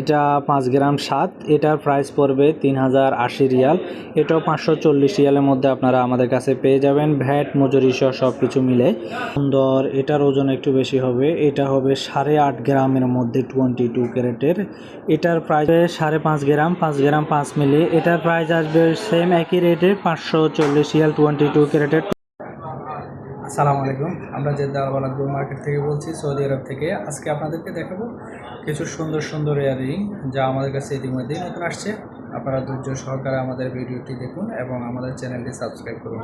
এটা 5 গ্রাম 7, এটার প্রাইস পড়বে 3080 রিয়াল। এটাও 540 রিয়ালের মধ্যে আপনারা আমাদের কাছে পেয়ে যাবেন, ভ্যাট মজুরি সহ সব কিছু মিলে। সুন্দর, এটার ওজন একটু বেশি হবে, এটা হবে 8.5 গ্রামের মধ্যে 22 ক্যারেটের। এটার প্রাইস 5.5 গ্রাম, 5 গ্রাম 5 মিলি। এটার প্রাইস আসবে সেম একই রেটে 540 রিয়াল 22 ক্যারেটের। আসসালামু আলাইকুম, আমরা জেদ্দা আলবালাদ গোল্ড মার্কেট থেকে বলছি, সৌদি আরব থেকে। আজকে আপনাদেরকে দেখাবো কিছু সুন্দর সুন্দর ইয়াররিং যা আমাদের কাছে ইতিমধ্যেই নতুন আসছে। আপনারা ধৈর্য সহকারে আমাদের ভিডিওটি দেখুন এবং আমাদের চ্যানেলটি সাবস্ক্রাইব করুন।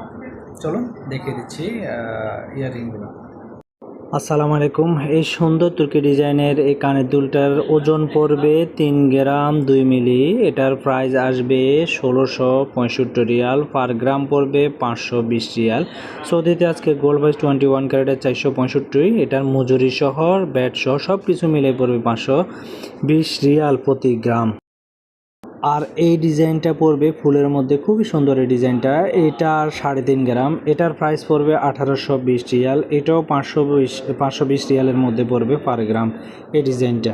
চলুন দেখিয়ে দিচ্ছি ইয়াররিংগুলো। আসসালামু আলাইকুম, এই সুন্দর তুর্কি ডিজাইনের এই কানের দুলটার ওজন পড়বে 3 গ্রাম 2 মিলি। এটার প্রাইস আসবে 1665 রিয়াল, পার গ্রাম পড়বে 520 রিয়াল। সৌদিতে আজকে গোল্ড প্রাইস 21 ক্যারেটের 465। এটার মজুরি সহ ব্যাট সহ সব কিছু মিলে পড়বে 520 রিয়াল প্রতি গ্রাম। আর এই ডিজাইনটা পড়বে ফুলের মধ্যে, খুবই সুন্দর এই ডিজাইনটা। এটার 3.5 গ্রাম, এটার প্রাইস পড়বে 1820 রিয়াল। এটাও 520 রিয়ালের মধ্যে পড়বে পার গ্রাম। এই ডিজাইনটা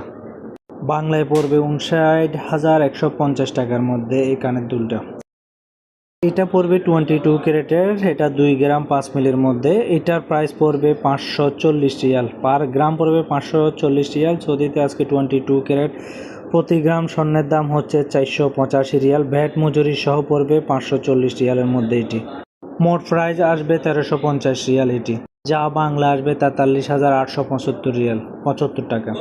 বাংলায় পড়বে 59,150 টাকার মধ্যে এই কানের দুলটা। এটা পড়বে 22 ক্যারেটের, এটা 2 গ্রাম 5 মিলির মধ্যে। এটার প্রাইস পড়বে 540 রিয়াল, পার গ্রাম পড়বে 540 রিয়াল। সৌদিতে আজকে 22 ক্যারেট প্রতি গ্রাম স্বর্ণের দাম হচ্ছে 485 রিয়াল, ভ্যাট মজুরি সহ পড়বে 540 রিয়ালের মধ্যে। এটি মোট প্রাইস আসবে 1350 রিয়াল, এটি যা বাংলা আসবে 43,875 রিয়াল 75 টাকা।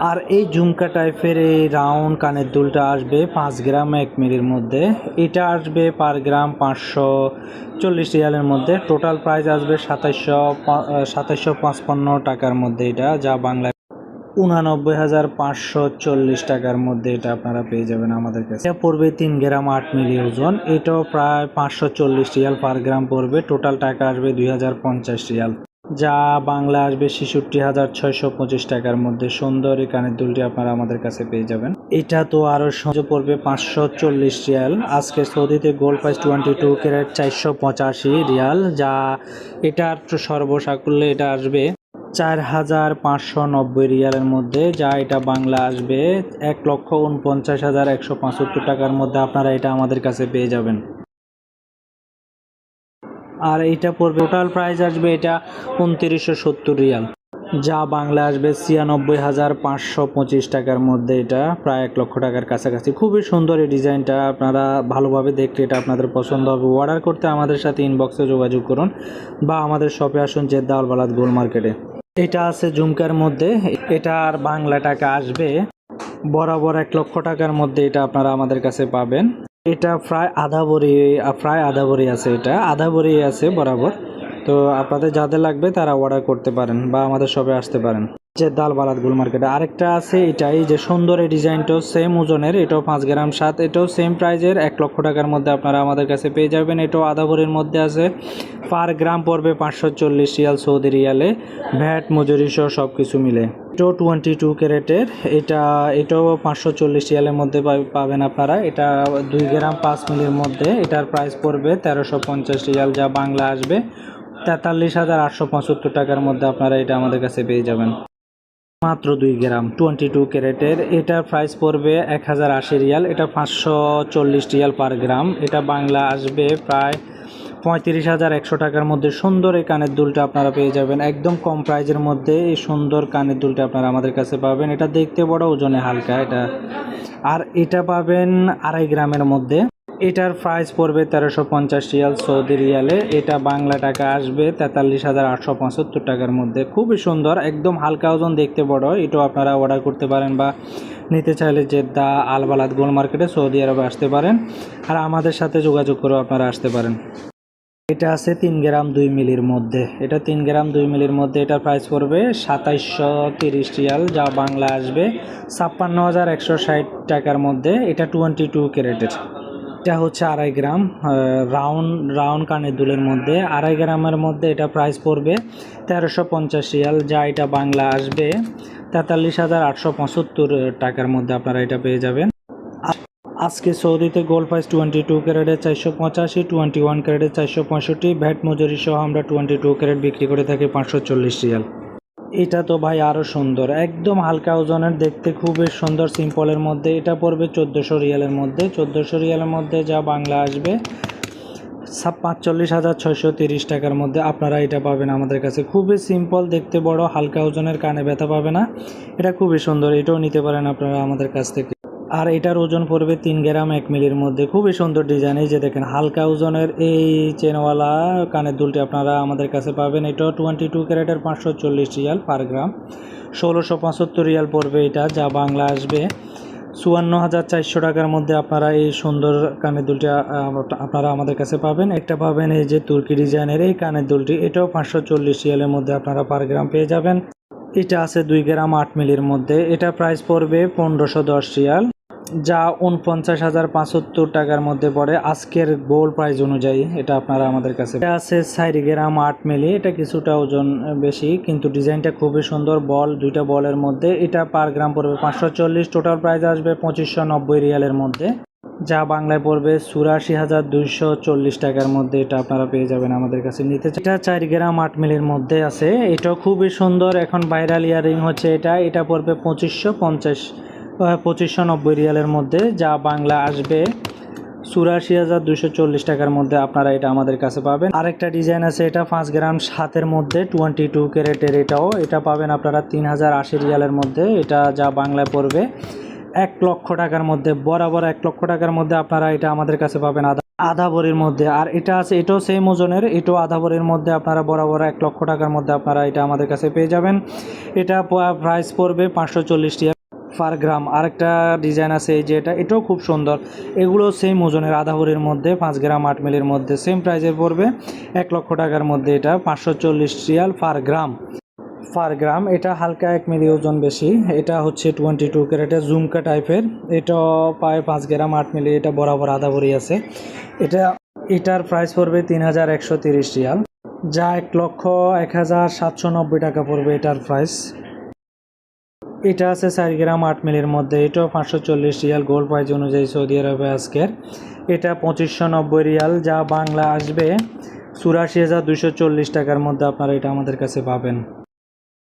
আর এই ঝুমকা টাইপের এই রাউন্ড কানের দুলটা আসবে 5 গ্রাম 1 মিলির মধ্যে। এটা আসবে পার গ্রাম 540 রিয়ালের মধ্যে। টোটাল প্রাইস আসবে 2755 টাকার মধ্যে, এটা যা বাংলায় 89,540 টাকার মধ্যে এটা আপনারা পেয়ে যাবেন আমাদের কাছে। এটা পড়বে 3 গ্রাম 8 মিলি ওজন, এটাও প্রায় 540 রিয়াল পার গ্রাম পড়বে। টোটাল টাকা আসবে 2050 রিয়াল, যা বাংলা আসবে 66,625 টাকার মধ্যে। সুন্দর এই কানের দুলটি আপনারা আমাদের কাছে পেয়ে যাবেন। এটা তো আরও সহজে পড়বে 540 রিয়াল। আজকে সৌদিতে গোল্ড প্রাইস 22 ক্যারেট 485 রিয়াল, যা এটার সর্বসাকুল্যে এটা আসবে 4,590 রিয়ালের মধ্যে, যা এটা বাংলা আসবে 1,49,175 টাকার মধ্যে আপনারা এটা আমাদের কাছে পেয়ে যাবেন। আর এটা পড়বে টোটাল প্রাইস আসবে এটা 2970 রিয়াল, যা বাংলা আসবে 96,525 টাকার মধ্যে। এটা প্রায় 1 লক্ষ টাকার কাছাকাছি। খুবই সুন্দর এই ডিজাইনটা, আপনারা ভালোভাবে দেখলে এটা আপনাদের পছন্দ হবে। অর্ডার করতে আমাদের সাথে ইনবক্সে যোগাযোগ করুন বা আমাদের শপে আসুন, জেদ্দা আল বালাদ গোল্ড মার্কেটে। এটা আছে ঝুমকার মধ্যে, এটার বাংলা টাকা আসবে বরাবর 1 লক্ষ টাকার মধ্যে। এটা আপনারা আমাদের কাছে পাবেন। এটা প্রায় আধা ভরি আছে, এটা আধা ভরি আছে বরাবর। তো আপনাদের যাদের লাগবে তারা অর্ডার করতে পারেন বা আমাদের শপে আসতে পারেন, জেদ্দা আল বালাদ গোল্ড মার্কেটে। আরেকটা আছে, এটাই যে সুন্দর এই ডিজাইনটাও সেম ওজনের, এটাও 5 গ্রাম 7, এটাও সেম প্রাইজের 1 লক্ষ টাকার মধ্যে আপনারা আমাদের কাছে পেয়ে যাবেন। এটাও আধা ভরির মধ্যে আছে, পার গ্রাম পড়বে 540 রিয়াল সৌদি রিয়ালে, ভ্যাট মজুরি সহ সব কিছু মিলে। এটাও 22 ক্যারেটের, এটাও 540 রিয়ালের মধ্যে পাবেন আপনারা। এটা 2 গ্রাম 5 মিলির মধ্যে। এটার প্রাইস পড়বে 1350 রিয়াল, যা বাংলা আসবে 43,875 টাকার মধ্যে আপনারা এটা আমাদের কাছে পেয়ে যাবেন। মাত্র 2 গ্রাম 22 ক্যারেটের, এটার প্রাইস পড়বে 1080 রিয়াল, এটা 540 রিয়াল পার গ্রাম। এটা বাংলা আসবে প্রায় 35,100 টাকার মধ্যে। সুন্দর এই কানের দুলটা আপনারা পেয়ে যাবেন একদম কম প্রাইজের মধ্যে। এই সুন্দর কানের দুলটা আপনারা আমাদের কাছে পাবেন। এটা দেখতে বড়, ওজনে হালকা এটা। আর এটা পাবেন 2.5 গ্রামের মধ্যে। এটার প্রাইস পড়বে 1350 রিয়াল সৌদি রিয়ালে। এটা বাংলা টাকা আসবে 43,875 টাকার মধ্যে। খুবই সুন্দর, একদম হালকা ওজন, দেখতে বড়। এটাও আপনারা অর্ডার করতে পারেন বা নিতে চাইলে জেদ্দা আল বালাদ গোল্ড মার্কেটে সৌদি আরবে আসতে পারেন, আর আমাদের সাথে যোগাযোগ করে আপনারা আসতে পারেন। এটা আছে 3 গ্রাম 2 মিলির মধ্যে, এটা 3 গ্রাম 2 মিলির মধ্যে। এটার প্রাইস পড়বে 2730 রিয়াল, যা বাংলা আসবে 56,160 টাকার মধ্যে। এটা 22 ক্যারেটের, এটা হচ্ছে 2.5 গ্রাম রাউন্ড কানের দুলের মধ্যে। 2.5 গ্রামের মধ্যে এটা প্রাইস পড়বে 1350 রিয়াল, যা এটা বাংলা আসবে 43,875 টাকার মধ্যে আপনারা এটা পেয়ে যাবেন। আজকে সৌদিতে গোল্ড প্রাইস 22 ক্যারেটের 485, 21 ক্যারেটের 465, ভ্যাট মজুরি সহ আমরা 22 ক্যারেট বিক্রি করে থাকি 540 রিয়াল। এটা তো ভাই আরও সুন্দর, একদম হালকা ওজনের, দেখতে খুবই সুন্দর, সিম্পলের মধ্যে। এটা পড়বে 1400 রিয়ালের মধ্যে। 1400 রিয়ালের মধ্যে যা বাংলা আসবে 45,630 টাকার মধ্যে আপনারা এটা পাবেন আমাদের কাছে। খুবই সিম্পল, দেখতে বড়, হালকা ওজনের, কানে ব্যথা পাবে না। এটা খুবই সুন্দর, এটাও নিতে পারেন আপনারা আমাদের কাছ থেকে। আর এটার ওজন পড়বে 3 গ্রাম 1 মিলির মধ্যে। খুবই সুন্দর ডিজাইন। এই যে দেখেন হালকা ওজনের এই চেনওয়ালা কানের দুলটি আপনারা আমাদের কাছে পাবেন। এটাও 22 ক্যারেটের 540 রিয়াল পার গ্রাম। 1675 রিয়াল পড়বে এটা, যা বাংলা আসবে 54,400 টাকার মধ্যে আপনারা এই সুন্দর কানের দুলটি আপনারা আমাদের কাছে পাবেন। একটা পাবেন এই যে তুর্কি ডিজাইনের এই কানের দুলটি, এটাও 540 রিয়ালের মধ্যে আপনারা পার গ্রাম পেয়ে যাবেন। এটা আছে 2 গ্রাম 8 মিলির মধ্যে। এটা প্রাইস পড়বে 1510 রিয়াল, যা 49,570 টাকার মধ্যে পড়ে আজকের গোল্ড প্রাইস অনুযায়ী। এটা আপনারা আমাদের কাছে। এটা আছে 4 গ্রাম 8 মিলি। এটা কিছুটা ওজন বেশি, কিন্তু ডিজাইনটা খুবই সুন্দর, বল, দুইটা বলের মধ্যে। এটা পার গ্রাম পড়বে 540। টোটাল প্রাইস আসবে 2590 রিয়ালের মধ্যে, যা বাংলায় পড়বে 84,240 টাকার মধ্যে। এটা আপনারা পেয়ে যাবেন আমাদের কাছে নিতে। এটা 4 গ্রাম 8 মিলির মধ্যে আছে। এটাও খুবই সুন্দর, এখন ভাইরাল ইয়াররিং হচ্ছে এটা। এটা পড়বে 2590 রিয়ালের মধ্যে, যা বাংলা আসবে 84,240 টাকার মধ্যে আপনারা এটা আমাদের কাছে পাবেন। আরেকটা ডিজাইন আছে, এটা 5 গ্রাম 7-এর মধ্যে 22 ক্যারেটের। এটা পাবেন আপনারা 3080 রিয়ালের মধ্যে। এটা যা বাংলায় পড়বে 1 লক্ষ টাকার মধ্যে, বরাবর 1 লক্ষ টাকার মধ্যে আপনারা এটা আমাদের কাছে পাবেন আধা ভরির মধ্যে। আর এটা আছে, এটাও সেম ওজনের, এটাও আধা ভরির মধ্যে আপনারা বরাবর 1 লক্ষ টাকার মধ্যে আপনারা এটা আমাদের কাছে পেয়ে যাবেন। এটা প্রাইস পড়বে 540 টাকা পার গ্রাম। আরেকটা ডিজাইন আছে এই যে এটাও খুব সুন্দর। এগুলো সেম ওজনের, আধা ভরির মধ্যে, 5 গ্রাম 8 মিলির মধ্যে, সেম প্রাইসে পড়বে 1 লক্ষ টাকার মধ্যে। এটা 540 রিয়াল পার গ্রাম। এটা হালকা 1 মিলি ওজন বেশি। এটা হচ্ছে 22 ক্যারেটের ঝুমকা টাইপের। এটাও পায় 5 গ্রাম 8 মিলি। এটা বরাবর আধা ভরি আছে। এটার প্রাইস পড়বে 3130 রিয়াল, যা 1,01,790 টাকা পড়বে এটার প্রাইস। এটা আছে 4 গ্রাম 8 মিলির মধ্যে। এটাও 540 রিয়াল গোল্ড প্রাইস অনুযায়ী সৌদি আরবে আজকের। এটা 2590 রিয়াল, যা বাংলা আসবে 84,240 টাকার মধ্যে আপনারা এটা আমাদের কাছে পাবেন।